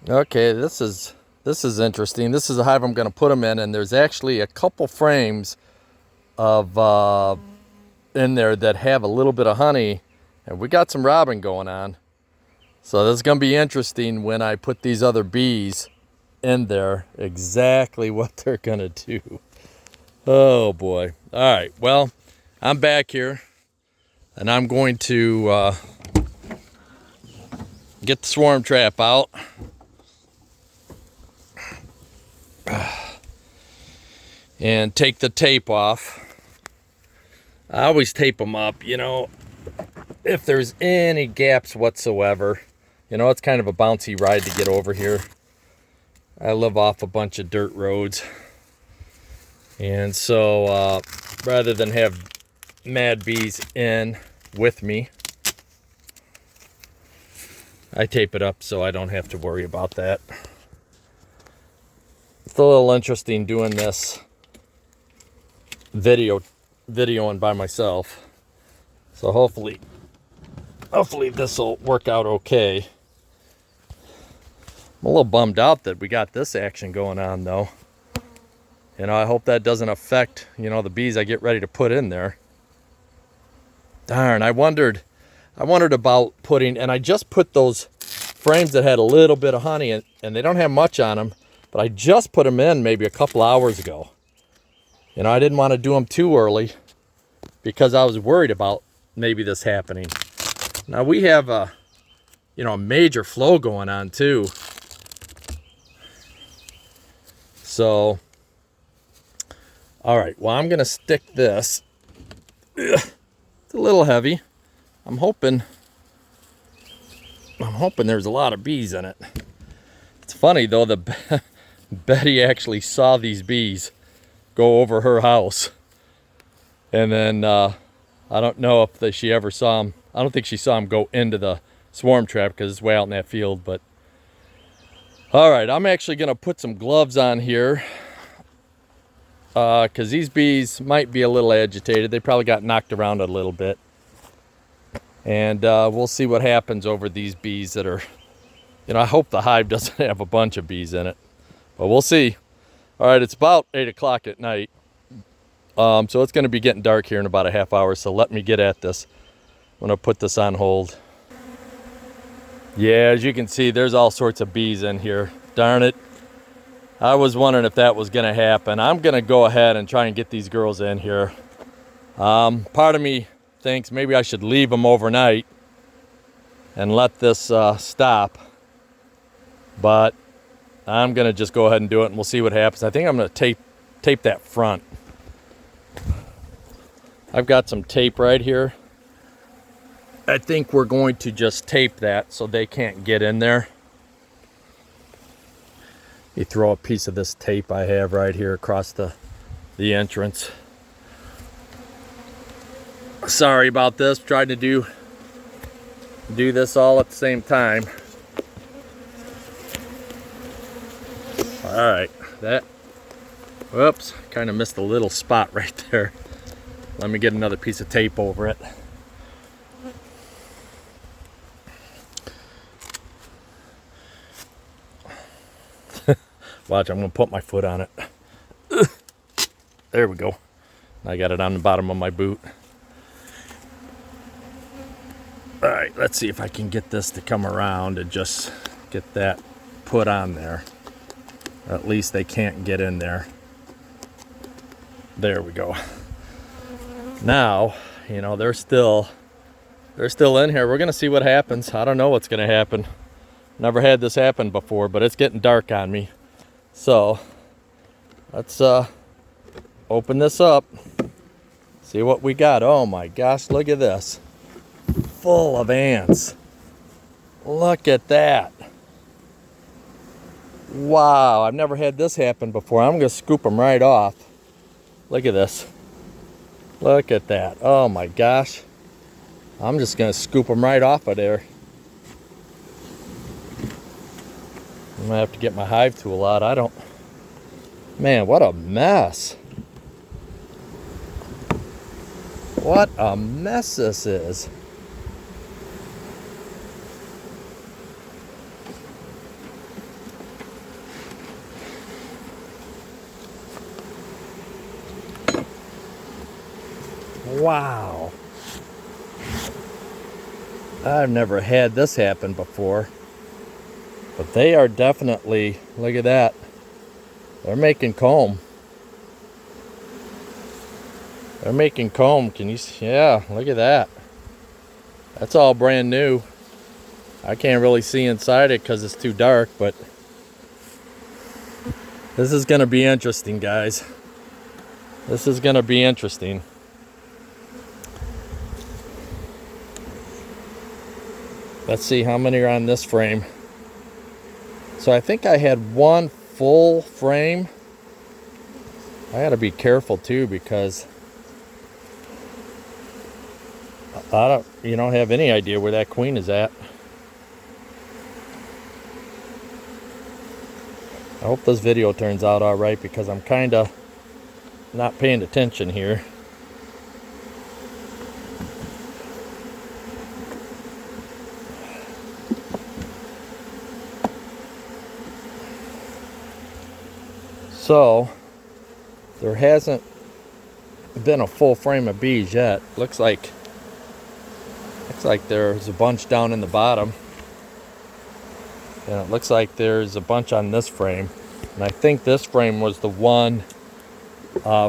Okay, this is interesting. This is a hive I'm going to put them in, and there's actually a couple frames of in there that have a little bit of honey, and we got some robbing going on. So this is going to be interesting when I put these other bees in there, exactly what they're going to do. Oh boy. All right, well, I'm back here, and I'm going to get the swarm trap out. And take the tape off. I always tape them up, if there's any gaps whatsoever. It's kind of a bouncy ride to get over here. I live off a bunch of dirt roads. And so rather than have mad bees in with me, I tape it up so I don't have to worry about that. It's a little interesting doing this videoing by myself. So hopefully this will work out okay. I'm a little bummed out that we got this action going on though. I hope that doesn't affect, the bees I get ready to put in there. Darn, I wondered about putting, and I just put those frames that had a little bit of honey in, and they don't have much on them, but I just put them in maybe a couple hours ago. I didn't want to do them too early because I was worried about maybe this happening. Now we have a major flow going on too. So, all right, well, I'm going to stick this. Ugh, it's a little heavy. I'm hoping there's a lot of bees in it. It's funny though, Betty actually saw these bees go over her house, and then I don't know if she ever saw them. I don't think she saw them go into the swarm trap because it's way out in that field. But all right, I'm actually gonna put some gloves on here because these bees might be a little agitated. They probably got knocked around a little bit, and we'll see what happens over these bees that are, I hope the hive doesn't have a bunch of bees in it, but we'll see. All right, it's about 8 o'clock at night, so it's going to be getting dark here in about a half hour, so let me get at this. I'm going to put this on hold. Yeah, as you can see, there's all sorts of bees in here. Darn it. I was wondering if that was going to happen. I'm going to go ahead and try and get these girls in here. Part of me thinks maybe I should leave them overnight and let this stop, but I'm going to just go ahead and do it, and we'll see what happens. I think I'm going to tape that front. I've got some tape right here. I think we're going to just tape that so they can't get in there. You throw a piece of this tape I have right here across the entrance. Sorry about this. Tried to do this all at the same time. All right, whoops, kind of missed a little spot right there. Let me get another piece of tape over it. Watch, I'm gonna put my foot on it. There we go. I got it on the bottom of my boot. All right, let's see if I can get this to come around and just get that put on there. At least they can't get in there. There we go. Now, they're still in here. We're gonna see what happens. I don't know what's gonna happen. Never had this happen before, but it's getting dark on me. So let's open this up. See what we got. Oh my gosh, look at this. Full of ants. Look at that. Wow, I've never had this happen before. I'm gonna scoop them right off. Look at this. Look at that. Oh my gosh. I'm just gonna scoop them right off of there. I'm gonna have to get my hive tool out. Man, what a mess. What a mess this is. Wow. I've never had this happen before. But they are definitely, look at that. They're making comb. They're making comb. Can you see? Yeah, look at that. That's all brand new. I can't really see inside it because it's too dark, but this is going to be interesting, guys. This is going to be interesting. Let's see how many are on this frame. So I think I had one full frame. I got to be careful too because you don't have any idea where that queen is at. I hope this video turns out all right because I'm kind of not paying attention here. So there hasn't been a full frame of bees yet. Looks like there's a bunch down in the bottom. And it looks like there's a bunch on this frame. And I think this frame was the one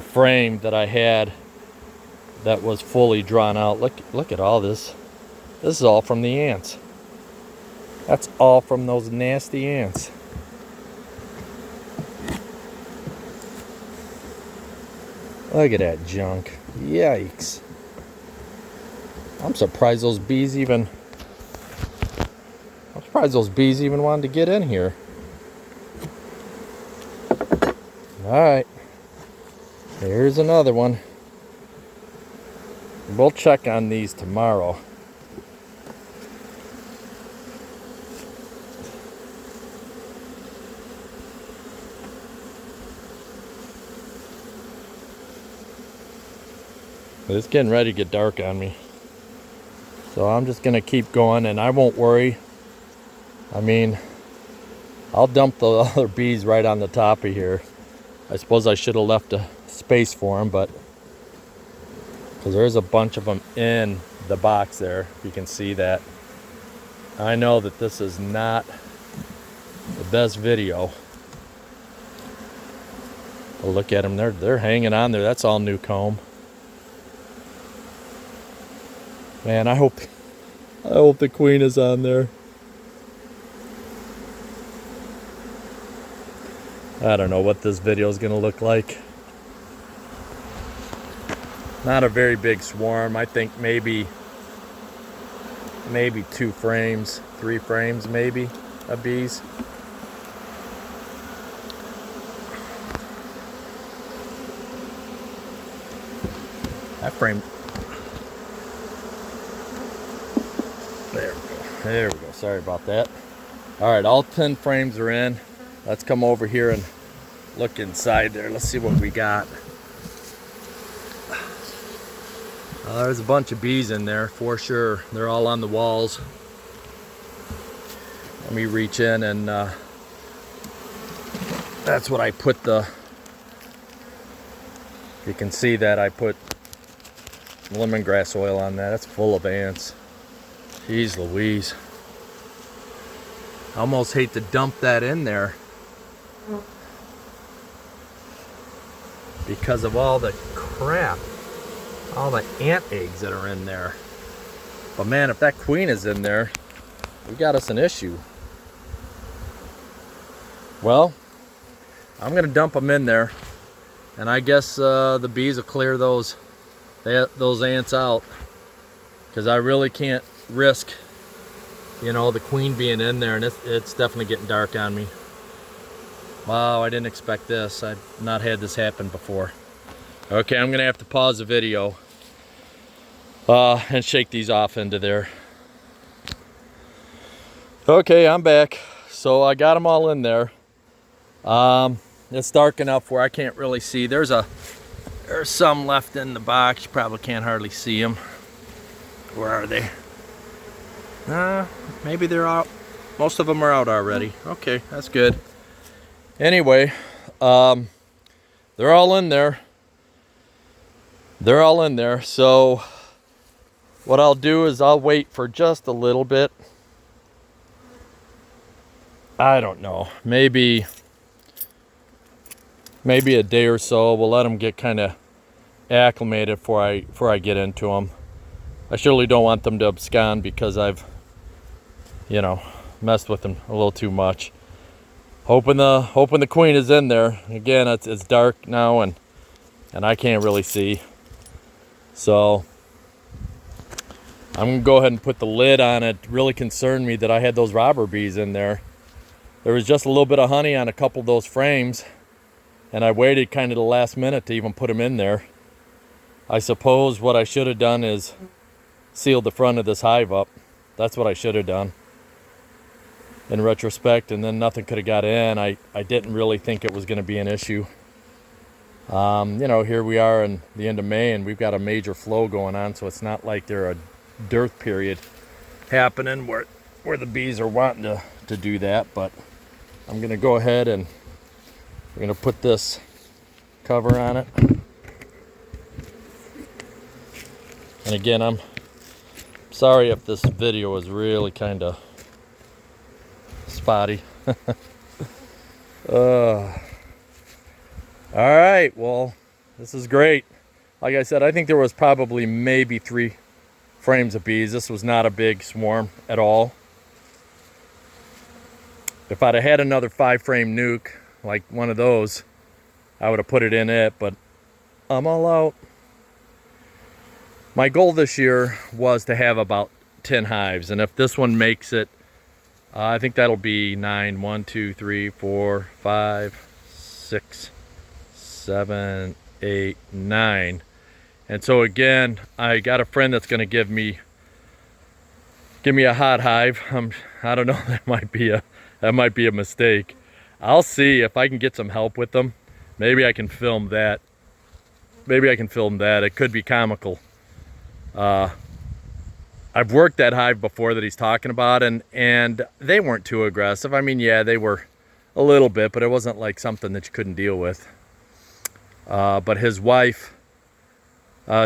frame that I had that was fully drawn out. Look at all this. This is all from the ants. That's all from those nasty ants. Look at that junk. Yikes. I'm surprised those bees even wanted to get in here. Alright. Here's another one. We'll check on these tomorrow. It's getting ready to get dark on me. So I'm just going to keep going and I won't worry. I mean, I'll dump the other bees right on the top of here. I suppose I should have left a space for them, but because there's a bunch of them in the box there. If you can see that. I know that this is not the best video. But look at them. They're hanging on there. That's all new comb. Man, I hope the queen is on there. I don't know what this video is going to look like. Not a very big swarm. I think maybe 2 frames, 3 frames maybe of bees. That frame. There we go. Sorry about that. All right, all 10 frames are in. Let's come over here and look inside there. Let's see what we got. There's a bunch of bees in there for sure. They're all on the walls. Let me reach in and that's what I put you can see that I put lemongrass oil on that. It's full of ants. Jeez Louise. I almost hate to dump that in there because of all the crap, all the ant eggs that are in there. But man, if that queen is in there, we got us an issue. Well, I'm gonna dump them in there, and I guess the bees will clear those ants out, because I really can't risk, the queen being in there, and it's definitely getting dark on me. Wow, I didn't expect this. I've not had this happen before. Okay, I'm gonna have to pause the video and shake these off into there. Okay, I'm back. So I got them all in there. It's dark enough where I can't really see. There's some left in the box. You probably can't hardly see them. Where are they? Maybe they're out. Most of them are out already. Okay, that's good. Anyway, they're all in there. they're all in there. So what I'll do is I'll wait for just a little bit. I don't know, maybe a day or so. We'll let them get kind of acclimated before I get into them. I surely don't want them to abscond because I've, you know, messed with them a little too much. Hoping the queen is in there. Again, it's dark now and I can't really see. So I'm gonna go ahead and put the lid on it. It really concerned me that I had those robber bees in there. There was just a little bit of honey on a couple of those frames, and I waited kind of the last minute to even put them in there. I suppose what I should have done is sealed the front of this hive up. That's what I should have done in retrospect, and then nothing could have got in. I didn't really think it was going to be an issue. You know, here we are in the end of May, and we've got a major flow going on, so it's not like there's a dearth period happening where the bees are wanting to do that. But I'm going to go ahead and we're going to put this cover on it. And again, I'm sorry if this video is really kind of spotty. All right, well, this is great. Like I said, I think there was probably maybe 3 frames of bees. This was not a big swarm at all. If I'd have had another 5-frame nuke, like one of those, I would have put it in it, but I'm all out. My goal this year was to have about 10 hives, and if this one makes it, I think that'll be 9. 1, 2, 3, 4, 5, 6, 7, 8, 9. And so again, I got a friend that's going to give me a hot hive. I don't know. That might be a mistake. I'll see if I can get some help with them. Maybe I can film that. It could be comical. I've worked that hive before that he's talking about, and they weren't too aggressive. I mean, yeah, they were a little bit, but it wasn't like something that you couldn't deal with. But his wife,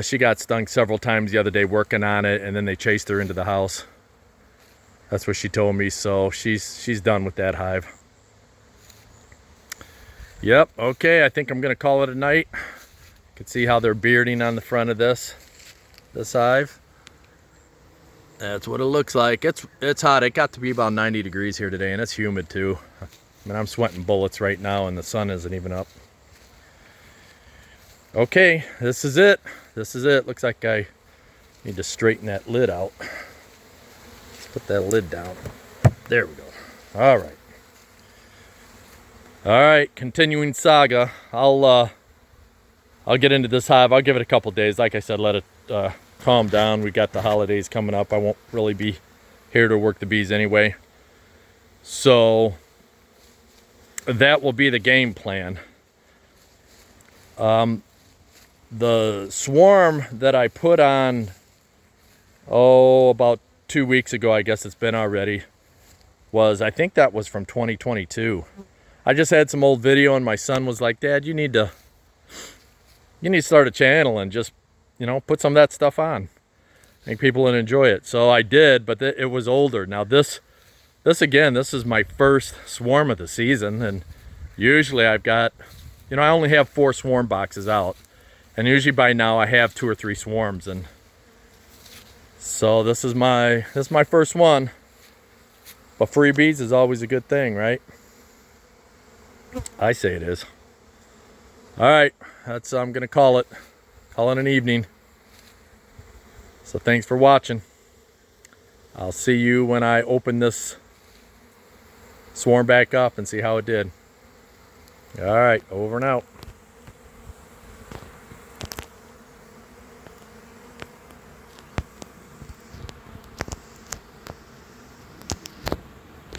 she got stung several times the other day working on it, and then they chased her into the house. That's what she told me. So she's done with that hive. Yep. Okay. I think I'm gonna call it a night. You can see how they're bearding on the front of this hive. That's what it looks like. It's hot. It got to be about 90 degrees here today, and it's humid too. I mean, I'm sweating bullets right now, and the sun isn't even up. Okay, this is it. Looks like I need to straighten that lid out. Let's put that lid down. There we go. All right, continuing saga. I'll get into this hive. I'll give it a couple days. Like I said, let it calm down. We got the holidays coming up. I won't really be here to work the bees anyway. So that will be the game plan. The swarm that I put on, about 2 weeks ago, I guess it's been already, I think that was from 2022. I just had some old video, and my son was like, "Dad, you need to start a channel and just, put some of that stuff on. I think people would enjoy it." So I did, but it was older. Now this is my first swarm of the season, and usually I've got, I only have 4 swarm boxes out, and usually by now I have 2 or 3 swarms, and so this is my first one. But free bees is always a good thing, right? I say it is. All right, I'm gonna call it an evening. So thanks for watching. I'll see you when I open this swarm back up and see how it did. All right, over and out.